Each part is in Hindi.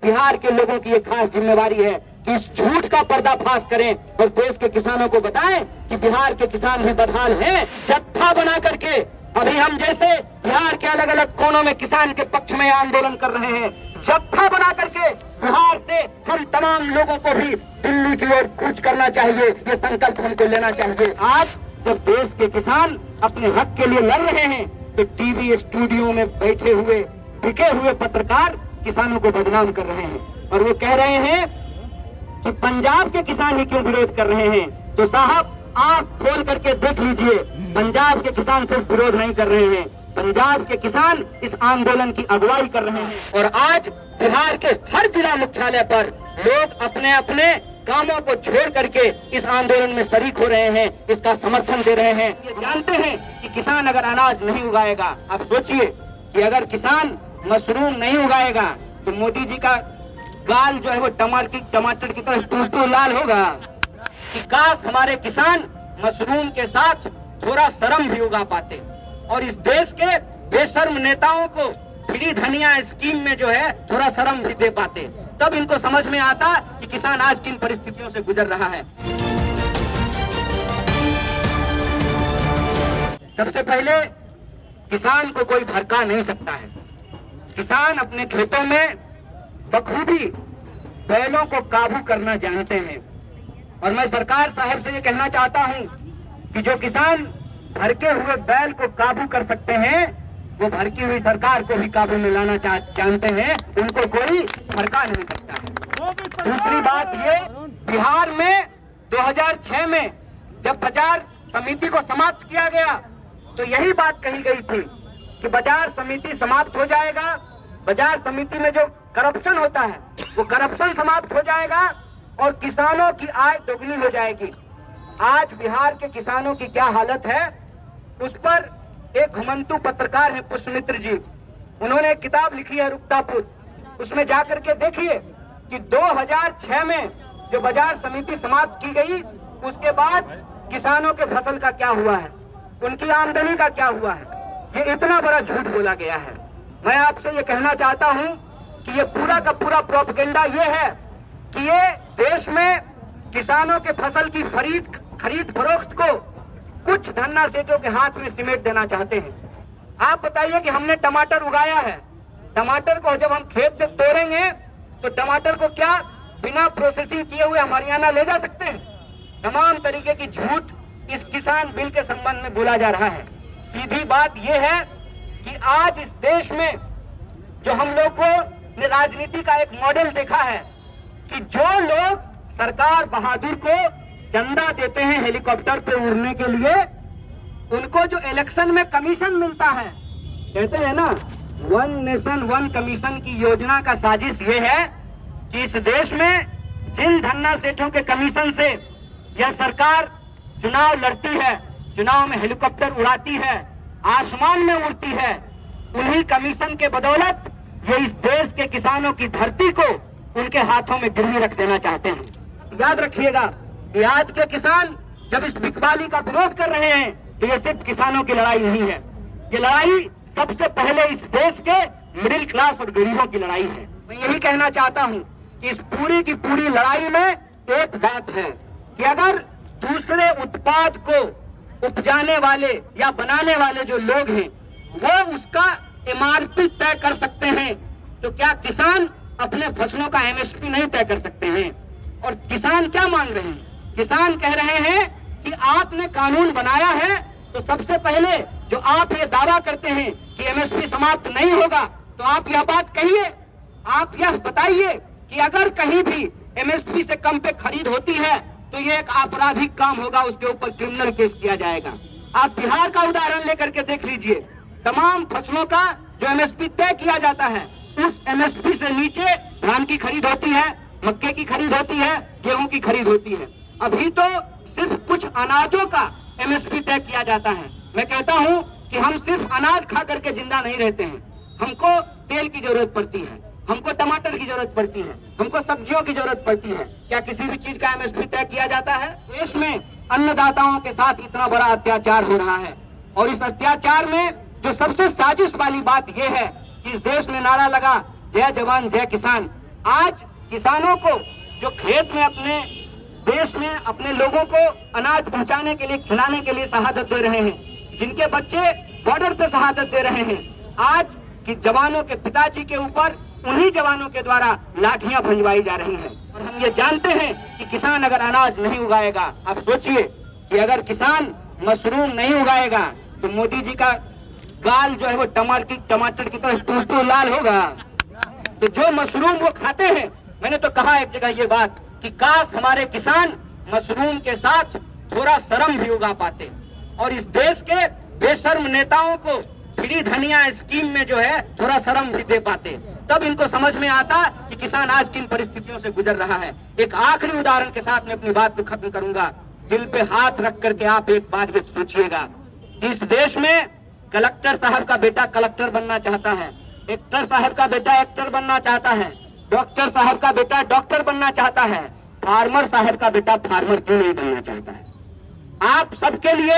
बिहार के लोगों की ये खास जिम्मेवारी है कि इस झूठ का पर्दाफाश करें और देश के किसानों को बताएं कि बिहार के किसान भी बदहाल हैं। जत्था बना करके अभी हम जैसे बिहार के अलग अलग कोनों में किसान के पक्ष में आंदोलन कर रहे हैं, जत्था बना करके बिहार से हम तमाम लोगों को भी दिल्ली की ओर कूच करना चाहिए। ये संकल्प हमको लेना चाहिए। आज जब देश के किसान अपने हक के लिए लड़ रहे हैं तो टीवी स्टूडियो में बैठे हुए बिके हुए पत्रकार किसानों को बदनाम कर रहे हैं और वो कह रहे हैं कि पंजाब के किसान ही क्यों विरोध कर रहे हैं। तो साहब आंख खोल करके देख लीजिए, पंजाब के किसान सिर्फ विरोध नहीं कर रहे हैं, पंजाब के किसान इस आंदोलन की अगुवाई कर रहे हैं। और आज बिहार के हर जिला मुख्यालय पर लोग अपने अपने कामों को छोड़ करके इस आंदोलन में शरीक हो रहे हैं, इसका समर्थन दे रहे हैं। ये जानते हैं कि किसान अगर अनाज नहीं उगाएगा, आप सोचिए कि अगर किसान मशरूम नहीं उगाएगा तो मोदी जी का गाल जो है वो टमाटर की तरह टूटू लाल होगा। कि काश हमारे किसान मशरूम के साथ थोड़ा शर्म भी उगा पाते और इस देश के बेशर्म नेताओं को फ्री धनिया स्कीम में जो है थोड़ा शर्म भी दे पाते, तब इनको समझ में आता कि किसान आज किन परिस्थितियों से गुजर रहा है। सबसे पहले किसान को कोई भड़का नहीं सकता है। किसान अपने खेतों में बखूबी बैलों को काबू करना जानते हैं और मैं सरकार साहब से ये कहना चाहता हूं कि जो किसान भड़के हुए बैल को काबू कर सकते हैं वो भड़की हुई सरकार को भी काबू में लाना जानते हैं, उनको कोई भड़का नहीं सकता है। दूसरी बात ये, बिहार में 2006 में जब बाजार समिति को समाप्त किया गया तो यही बात कही गई थी कि बाजार समिति समाप्त हो जाएगा, बाजार समिति में जो करप्शन होता है वो करप्शन समाप्त हो जाएगा और किसानों की आय दोगुनी हो जाएगी। आज बिहार के किसानों की क्या हालत है, उस पर एक घुमंतु पत्रकार है पुष्पमित्र जी, उन्होंने एक किताब लिखी है रुकतापुर, उसमें जाकर के देखिए कि 2006 में जो बाजार समिति समाप्त की गई उसके बाद किसानों के फसल का क्या हुआ है, उनकी आमदनी का क्या हुआ है। ये इतना बड़ा झूठ बोला गया है। मैं आपसे ये कहना चाहता हूं कि ये पूरा का पूरा प्रोपेगेंडा ये है कि ये देश में किसानों के फसल की खरीद फरोख्त को कुछ धन्ना सेठों के हाथ में सिमेट देना चाहते हैं। आप बताइए कि हमने टमाटर उगाया है, टमाटर को जब हम खेत से तोड़ेंगे तो टमाटर को क्या बिना प्रोसेसिंग किए हुए हम हरियाणा ले जा सकते हैं? तमाम तरीके की झूठ इस किसान बिल के संबंध में बोला जा रहा है। सीधी बात यह है कि आज इस देश में जो हम लोग को ने राजनीति का एक मॉडल देखा है कि जो लोग सरकार बहादुर को चंदा देते हैं हेलीकॉप्टर पे उड़ने के लिए, उनको जो इलेक्शन में कमीशन मिलता है, कहते हैं ना वन नेशन वन कमीशन की योजना का साजिश ये है कि इस देश में जिन धन्ना सेठों के कमीशन से यह सरकार चुनाव लड़ती है, चुनाव में हेलीकॉप्टर उड़ाती है, आसमान में उड़ती है, उन्हीं कमीशन के बदौलत ये इस देश के किसानों की धरती को उनके हाथों में गिरवी रख देना चाहते हैं। याद रखिएगा कि आज के किसान जब इस बिकवाली का विरोध कर रहे हैं तो ये सिर्फ किसानों की लड़ाई नहीं है, ये लड़ाई सबसे पहले इस देश के मिडिल क्लास और गरीबों की लड़ाई है। मैं यही कहना चाहता हूं कि इस पूरी की पूरी लड़ाई में एक बात है कि अगर दूसरे उत्पाद को उपजाने वाले या बनाने वाले जो लोग हैं वो उसका एमआरपी तय कर सकते हैं तो क्या किसान अपने फसलों का एमएसपी नहीं तय कर सकते हैं? और किसान क्या मांग रहे हैं? किसान कह रहे हैं कि आपने कानून बनाया है तो सबसे पहले जो आप ये दावा करते हैं कि एमएसपी समाप्त नहीं होगा तो आप यह बात कहिए, आप यह बताइए कि अगर कहीं भी एमएसपी से कम पे खरीद होती है तो ये एक आपराधिक काम होगा, उसके ऊपर क्रिमिनल केस किया जाएगा। आप बिहार का उदाहरण लेकर के देख लीजिए, तमाम फसलों का जो एमएसपी तय किया जाता है उस एमएसपी से नीचे धान की खरीद होती है, मक्के की खरीद होती है, गेहूं की खरीद होती है। अभी तो सिर्फ कुछ अनाजों का एमएसपी तय किया जाता है। मैं कहता हूं कि हम सिर्फ अनाज खा करके जिंदा नहीं रहते हैं, हमको तेल की जरूरत पड़ती है, हमको टमाटर की जरूरत पड़ती है, हमको सब्जियों की जरूरत पड़ती है। क्या किसी भी चीज का एमएसपी तय किया जाता है? देश में अन्नदाताओं के साथ इतना बड़ा अत्याचार हो रहा है और इस अत्याचार में जो सबसे साजिश वाली बात यह है कि इस देश में नारा लगा जय जवान जय किसान, आज किसानों को जो खेत में अपने देश में अपने लोगों को अनाज पहुंचाने के लिए, खिलाने के लिए शहादत दे रहे हैं, जिनके बच्चे बॉर्डर पे शहादत दे रहे हैं, आज कि जवानों के पिताजी के ऊपर उन्हीं जवानों के द्वारा लाठियां भंजवाई जा रही हैं। और हम ये जानते हैं कि किसान अगर अनाज नहीं उगाएगा, आप सोचिए कि अगर किसान मशरूम नहीं उगाएगा तो मोदी जी का गाल जो है वो टमाटर की तरह टूटू लाल होगा। तो जो मशरूम वो खाते हैं, मैंने तो कहा एक जगह ये बात कि काश हमारे किसान मशरूम के साथ थोड़ा शर्म भी उगा पाते और इस देश के बेशर्म नेताओं को फ्री धनिया स्कीम में जो है थोड़ा शर्म भी दे पाते, तब इनको समझ में आता कि किसान आज किन परिस्थितियों से गुजर रहा है। एक आखिरी उदाहरण के साथ मैं अपनी बात को खत्म करूंगा। दिल पे हाथ रख करके आप एक बात ये सोचिएगा, इस देश में कलेक्टर साहब का बेटा कलेक्टर बनना चाहता है, एक्टर साहब का बेटा एक्टर बनना चाहता है, डॉक्टर साहब का बेटा डॉक्टर बनना चाहता है, फार्मर साहब का बेटा फार्मर क्यों नहीं बनना चाहता है? आप सबके लिए,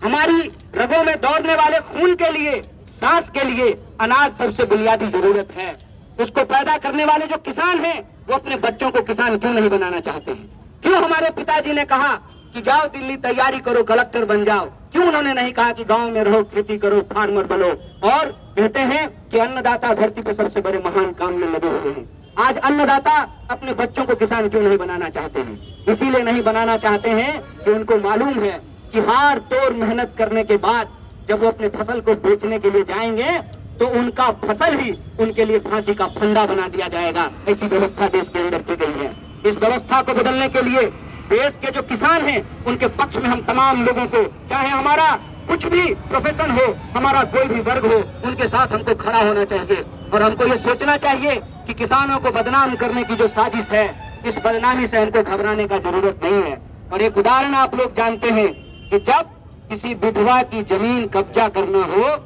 हमारी रगों में दौड़ने वाले खून के लिए, सांस के लिए अनाज सबसे बुनियादी जरूरत है। उसको पैदा करने वाले जो किसान हैं वो अपने बच्चों को किसान क्यों नहीं बनाना चाहते हैं? क्यों हमारे पिताजी ने कहा कि जाओ दिल्ली तैयारी करो, कलेक्टर बन जाओ? क्यों उन्होंने नहीं कहा कि गांव में रहो, खेती करो, फार्मर बनो? और कहते हैं कि अन्नदाता धरती पर सबसे बड़े महान काम में लगे हुए हैं। आज अन्नदाता अपने बच्चों को किसान क्यों नहीं बनाना चाहते हैं? इसीलिए नहीं बनाना चाहते हैं कि उनको मालूम है कि हार तोड़ मेहनत करने के बाद जब वो अपने फसल को बेचने के लिए जाएंगे तो उनका फसल ही उनके लिए फांसी का फंदा बना दिया जाएगा। ऐसी व्यवस्था देश के अंदर की गई है। इस व्यवस्था को बदलने के लिए देश के जो किसान हैं उनके पक्ष में हम तमाम लोगों को, चाहे हमारा कुछ भी प्रोफेशन हो, हमारा कोई भी वर्ग हो, उनके साथ हमको खड़ा होना चाहिए और हमको ये सोचना चाहिए कि किसानों को बदनाम करने की जो साजिश है, इस बदनामी से हमको घबराने का जरूरत नहीं है। और एक उदाहरण आप लोग जानते हैं कि जब किसी विधवा की जमीन कब्जा करना हो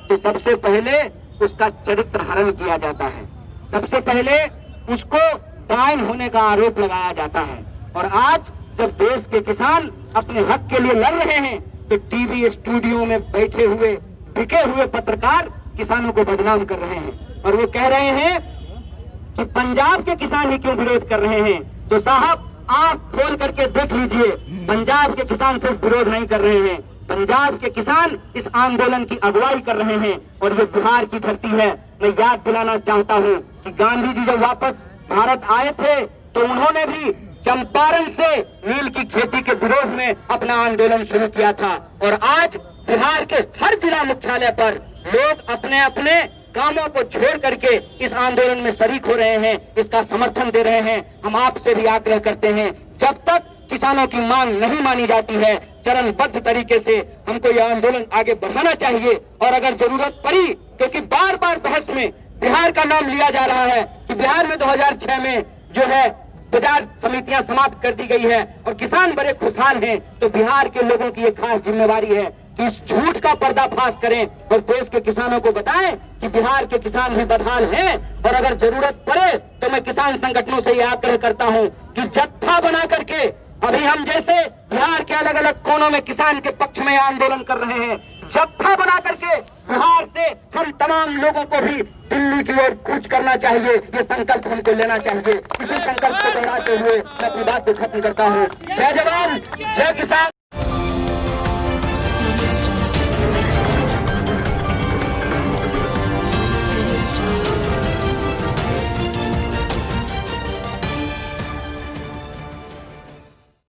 तो सबसे पहले उसका चरित्र हरण किया जाता है, सबसे पहले उसको डायन होने का आरोप लगाया जाता है। और आज जब देश के किसान अपने हक के लिए लड़ रहे हैं तो टीवी स्टूडियो में बैठे हुए बिके हुए पत्रकार किसानों को बदनाम कर रहे हैं और वो कह रहे हैं कि पंजाब के किसान ही क्यों विरोध कर रहे हैं। तो साहब आंख खोल करके देख लीजिए, पंजाब के किसान सिर्फ विरोध नहीं कर रहे हैं, पंजाब के किसान इस आंदोलन की अगुवाई कर रहे हैं और ये बिहार की धरती है। मैं याद दिलाना चाहता हूँ कि गांधी जी जब वापस भारत आए थे तो उन्होंने भी चंपारण से नील की खेती के विरोध में अपना आंदोलन शुरू किया था और आज बिहार के हर जिला मुख्यालय पर लोग अपने अपने कामों को छोड़ करके इस आंदोलन में शरीक हो रहे हैं, इसका समर्थन दे रहे हैं। हम आपसे भी आग्रह करते हैं, जब तक किसानों की मांग नहीं मानी जाती है, चरणबद्ध तरीके से हमको यह आंदोलन आगे बढ़ाना चाहिए। और अगर जरूरत पड़ी, क्योंकि बार बार बहस में बिहार का नाम लिया जा रहा है कि बिहार में 2006 में जो है बाजार समितियां समाप्त कर दी गई है और किसान बड़े खुशहाल हैं, तो बिहार के लोगों की एक खास जिम्मेवारी है कि इस झूठ का पर्दाफाश करें और देश के किसानों को बताएं कि बिहार के किसान भी बदहाल हैं। और अगर जरूरत पड़े तो मैं किसान संगठनों से यह आग्रह करता हूं कि जत्था बना करके, अभी हम जैसे बिहार के अलग अलग कोनों में किसान के पक्ष में आंदोलन कर रहे हैं, जत्था बना करके बिहार से हम तमाम लोगों को भी दिल्ली की ओर कूच करना चाहिए। ये संकल्प हमको लेना चाहिए। इसी संकल्प को दोहराते हुए मैं अपनी बात को खत्म करता हूँ। जय जवान, जय किसान।